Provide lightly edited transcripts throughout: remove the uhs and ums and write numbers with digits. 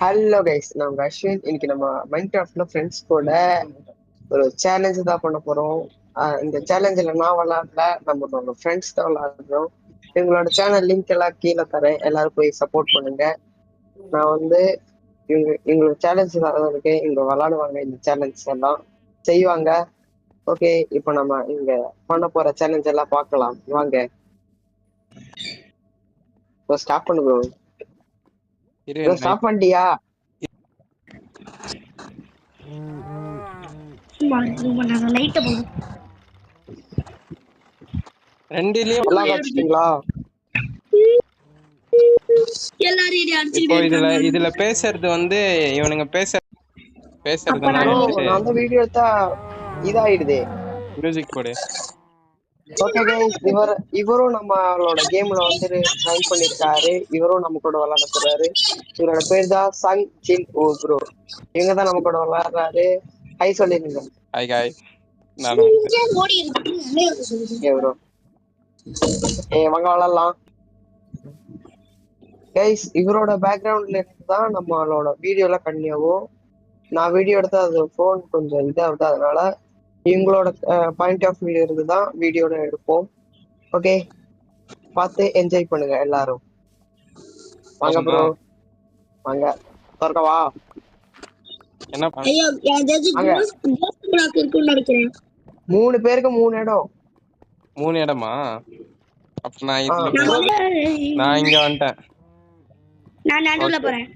Hello guys, நான் அஸ்வின். இன்னைக்கு நம்ம மைன்கிராஃப்ட்ல ஃப்ரெண்ட்ஸ் கூட ஒரு சேலஞ்சு தான் பண்ண போறோம். இந்த சேலஞ்சில் நான் விளாட்ல, நம்மளோட ஃப்ரெண்ட்ஸ் தான் விளாடுறோம். எங்களோட சேனல் லிங்க் எல்லாம் கீழே தரேன், எல்லாரும் போய் சப்போர்ட் பண்ணுங்க. நான் வந்து எங்களோட சேலஞ்ச் விளாடுறதுக்கு இங்க விளாடுவாங்க, இந்த சேலஞ்ச் எல்லாம் செய்வாங்க. ஓகே, இப்போ நம்ம இங்க பண்ண போற சேலஞ்ச் எல்லாம் பார்க்கலாம் வாங்க. ஸ்டார்ட் பண்ணு ப்ரோ. ஸ்டார்ட் பண்ணிட்டியா? எல்லாம் வச்சுட்டீங்களா? இப்போ இதுல பேசுறது வந்து இவனுங்க பேசுறதுனால நான் அந்த வீடியோ எடுத்தா இதாயிடுது. மியூசிக் போடு. ஓகே கைஸ், இவரும் நம்மளோட கேம்ல வந்து ஜாயின் பண்ணிருக்காரு. இவரும் நம்ம கூட விளையாட போறாரு. இவரோட பேர் தான் சங் ஜின் ஓ ப்ரோ. இவங்க தான் நம்ம கூட விளையாடுறாரு. ஹை சொல்லிருங்க. ஹாய் காய். நானும் ப்ரோ வாங்க விளையாடலாம். கைஸ், இவரோட பேக்ரவுண்ட்ல இருந்து தான் நம்மளோட வீடியோல கண்டியாவும். நான் வீடியோ எடுத்தா அது போன் கொஞ்சம் இதாகுது, அதனால இவங்களோட பாயிண்ட் ஆஃப் வியூ இருந்து தான் வீடியோட எடுப்போம். ஓகே, பார்த்து என்ஜாய் பண்ணுங்க எல்லாரும். வாங்க ப்ரோ, வாங்க வா. என்ன மூணு பேருக்கு 3 இடம். 3 இடமா? அப்ப நான் இங்க வந்துட்டேன். நான் நடுவுல போறேன்.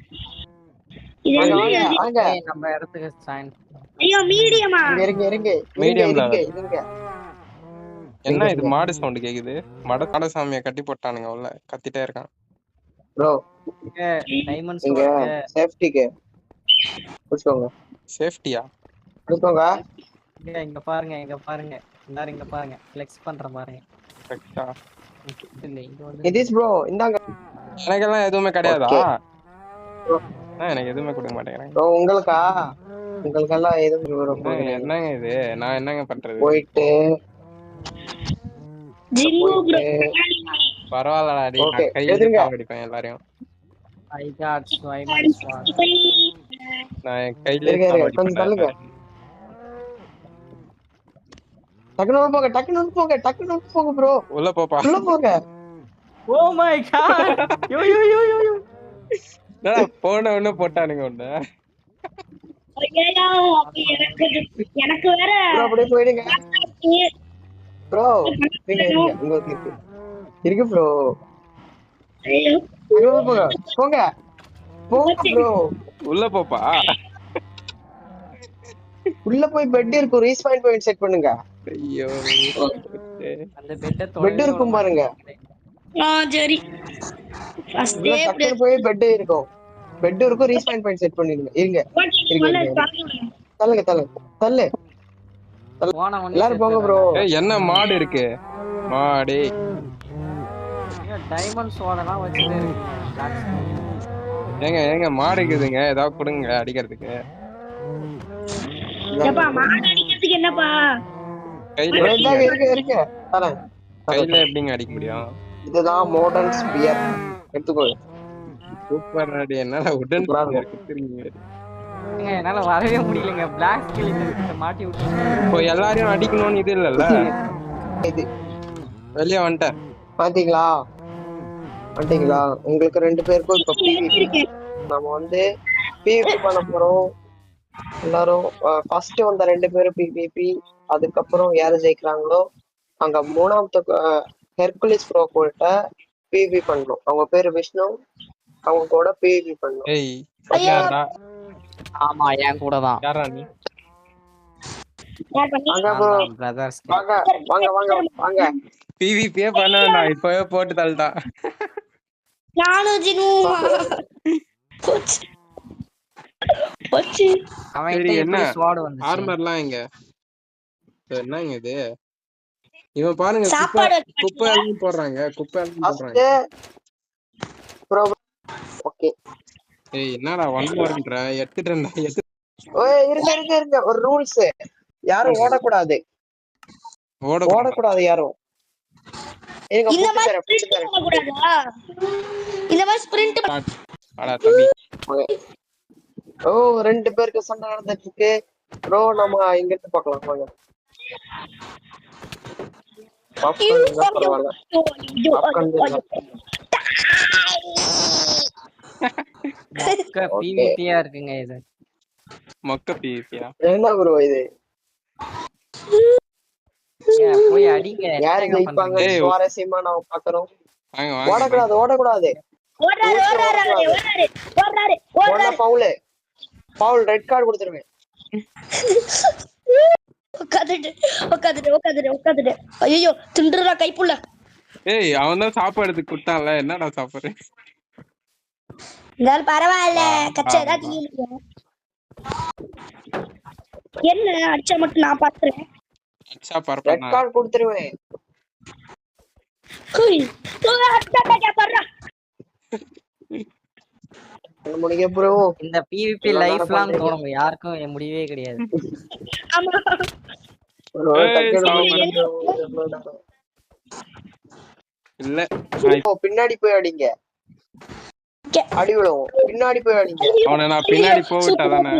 நம்ம இடத்துக்கு ஜாயின். ஐயோ மீடியமா? இருங்க. என்ன இது மாடு சவுண்ட் கேக்குது? மாடசாமியை கட்டி போட்டானுங்க உள்ள, கத்திட்டே இருக்கான். ப்ரோ டைமண்ட்ஸ் இங்க சேஃப்டிக்கு புடிச்சுக்கோங்க. சேஃப்டியா? புடிச்சுக்கோங்க. இங்க பாருங்க எல்லாரும் இங்க பாருங்க, ஃப்ளெக்ஸ் பண்ற பாருங்க. கரெக்ட்டா? இல்ல இங்க வந்து எதிஸ் ப்ரோ இந்தாங்க. எனக்கெல்லாம் எதுவுமே கிடையாதா? எனக்கு எதுவுமே கொடுக்க மாட்டேங்கிறாங்க. ப்ரோ உங்களுக்கெல்லாம் எதுவும் என்னங்க இது? நான் என்னங்க பண்றது? போயிட்டு பரவாயில்லடா, நான் கையில அடிப்பேன் எல்லாரையும். I got diamonds. நான் கையில கொஞ்சம் தள்ளுங்க. டக்குனு போங்க ப்ரோ. உள்ள போப்பா. உள்ள போங்க. Oh my God. யோ நான் போன உடனே போட்டானுங்க உன்ன. ஐயோ எனக்கு வேற ப்ரோ அப்படியே போயிடுங்க ப்ரோ. இருக்கு ப்ரோ. போங்க ப்ரோ. உள்ள போப்பா. உள்ள போய் பெட் இருக்கும், ரீஸ்பாயின் பாயிண்ட் செட் பண்ணுங்க. ஐயோ, அந்த பெட் இருக்கும் பாருங்க. சரி ஃபர்ஸ்ட் டே போய் பெட் இருக்கும், ரீஸ்பாயின் பாயிண்ட் செட் பண்ணிடுங்க. இருங்க தள்ளு. எல்லாரும் போங்க ப்ரோ. என்ன மாடு இருக்கு? மாடு டைமண்ட்ஸ் ஓடலாம் வச்சிட்டு ஏங்க மாடு இருக்குதுங்க, ஏதாவது கொடுங்க அடிக்கிறதுக்கு. மாடு அடிக்கிறதுக்கு என்னப்பா? கையில எப்படிங்க அடிக்க முடியும்? இதுதான் மாடர்ன் ஸ்பியர். எடுத்துக்கோ. சூப்பர் அடி. என்னால உடன் என்னால வரவே முடியலங்க. பிளாக் ஸ்கில் மாட்டி விட்டு இப்போ எல்லாரையும் அடிக்கணும்னு இது இல்லல்ல. இது வெளியே வந்துட்டேன். பாத்தீங்களா? உங்களுக்கு 2 பேருக்கும் இப்ப PvP. நம்ம வந்து PvP பண்ண போறோம். எல்லாரும் ஃபர்ஸ்ட் வந்த 2 பேரும் PvP. அதுக்கப்புறம் யாரு ஜெயிக்கிறாங்களோ அங்க 3வது ஹெர்குலிஸ் ப்ரோ கூட PvP பண்ணணும். அவங்க பேரு விஷ்ணு. அவங்க கூட PvP பண்ணணும். ஆமா, என் கூட தான். யாரா நீ? வாங்க. PvP பண்ணா இப்பவே போட்டு தள்ளிட்டான். நானும் ஜினுமா போச்சு. என்ன ஆர்மர்லாம் இங்க என்னங்க இது? இவன் பாருங்க, குப்பை எல்லாம் போடுறாங்க. ஓகே. ஏய் என்னடா 1 மோர்ன்ற எடுத்துட்டேன்டா. இருங்க. ஒரு ரூல்ஸ், யாரும் ஓடக்கூடாது. யாரும். இந்த மாதிரி ஸ்பிரிண்ட் அடா தம்பி. ஓ 2 பேருக்கு சண்டை நடந்துட்டு இருக்கு ப்ரோ. நம்ம இங்க இருந்து பார்க்கலாம் வாங்க. பாப்கார்ன் இருந்தா பரவாயில்ல. பாப்கார்ன் இல்ல. மொக்க PVP-யா இருக்குங்க இது. மொக்க பிவிபியா? என்ன ப்ரோ இது? போய் அடிங்க. யாரு என்னங்க ஜெயிப்பாங்க பண்றீங்க? சுவாரஸ்யமா நாம பாக்குறோம். வாங்க வாங்க ஓடக்கூடாது ஓடக்கூடாது. ஓடனா பவுல் ரெட் கார்டு கொடுத்துருவேன். உட்காந்துட்டு ஐயோ திண்டுறா கைப்புள்ள. ஏய் அவன் தான் சாப்பாடு கொடுத்தான்ல, என்னடா சாப்பாடு? இருந்தாலும் பரவாயில்ல, கச்சா என்ன அடிச்சா மட்டும் நான் பாத்துறேன். அச்சா ரெட் பரப்பா கார்டு கொடுத்துருவேன். முடிய ப்ரோ. இந்த PVP லைஃப் லாங் தோணும், யாருக்கும் முடியவே கிடையாது. இல்ல பின்னாடி போய் அடிங்க. அடி விழுவும். பின்னாடி போய் அடிங்க. அவனை நான் பின்னாடி போவிட்டாதானே.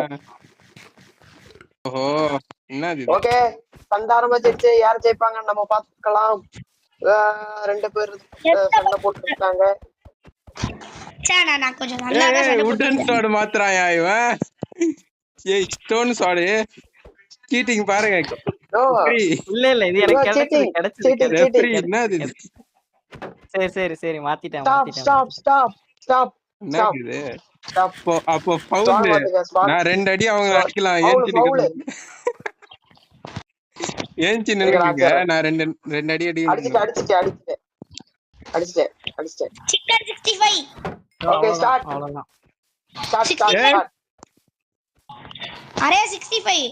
ஓஹோ என்னது? ஓகே சண்டை ஆரம்பிச்சிருச்சு. யார் ஜெயிப்பாங்கன்னு நம்ம பாத்துக்கலாம். 2 பேர் சண்டை போட்டுருக்காங்க. உட்டன் ஸ்வார்ட் மாத்துறாயா இவன்? ஏய் ஸ்டோன் ஸ்வார்ட் சீட்டிங் பாருங்க. இல்ல இல்ல இது எனக்கு கிடைச்சது. என்னது? சரி சரி சரி மாத்திட்டேன். ஸ்டாப். என்னது? அப்போ பவுல் நான் 2 அடி அவங்க அடிக்கலாம். ஏஞ்சி நின்னுங்க. நான் 2 அடி அடிச்சிட்டேன். சிக்கன் 65. Okay start. அவ்வளவுதான். ஸ்டார்ட். அரே 65.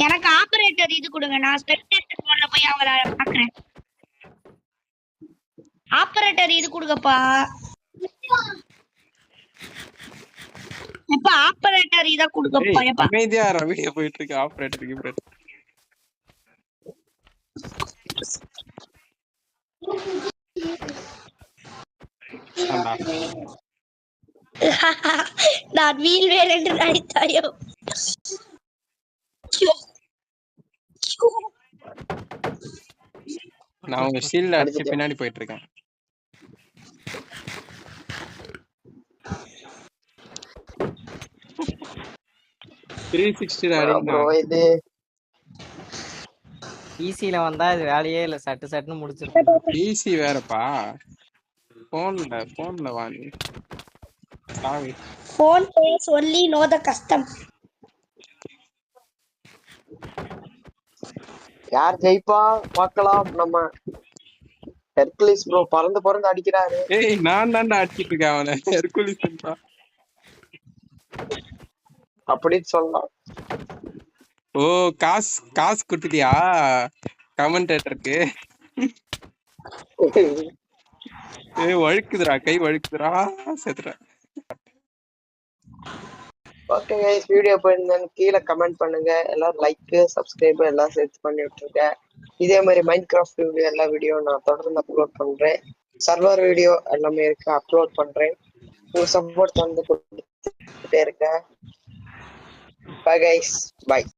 எனக்கு ஆபரேட்டர் இது கொடுங்க. நான் ஸ்பெக்டேட்டர் போன்ல போய் அவங்கள பார்க்கறேன். ஆபரேட்டர் இது கொடுங்கப்பா. எப்ப ஆபரேட்டர் இத கொடுங்கப்பா. எப்ப அமைதியா வீடியோ போயிட்டு இருக்கு. ஆபரேட்டர் நான் வீல் வேல் என்று நடித்தாயோ. நான் உங்க ஷீல்ட் அடிச்சு பின்னாடி போயிட்டு இருக்கேன். பிசில வந்தா இது வேலையே இல்ல. சட்டுன்னு முடிச்சிருக்கோம். பிசி வேறப்பா. போன்ல வாங்க. சாவி போன் பேச சொல்லி நோத கஷ்டம். யார் ஜெயிப்பா பார்க்கலாம். நம்ம ஹெர்குலிஸ் ப்ரோ பறந்து அடிக்கிறாரு. ஏய் நான் தான்டா அடிச்சிட்டு இருக்கேன் அவனை. ஹெர்குலிஸ்ன்றா அப்படின்னு சொல்லலாம். ஓ காசு கொடுத்துட்டியா கமெண்டேட்டருக்கு? ஏய் வழுக்குதுடா, கை வழுக்குதுடா, செத்துறேன். ஓகே गाइस வீடியோ போயிருந்தேன் கீழே கமெண்ட் பண்ணுங்க. எல்லாரும் லைக் சப்ஸ்கிரைப் எல்லாம் சேர்த்து பண்ணி விட்டுருங்க. இதே மாதிரி மைன்கிராஃப்ட் வீடியோ எல்லா வீடியோ நான் தொடர்ந்து அப்லோட் பண்றேன். சர்வர் வீடியோ எல்லாமே இருக்கு, அப்லோட் பண்றேன். உங்க சப்போர்ட் தந்து கொடுத்துட்டே இருக்க. Bye guys by.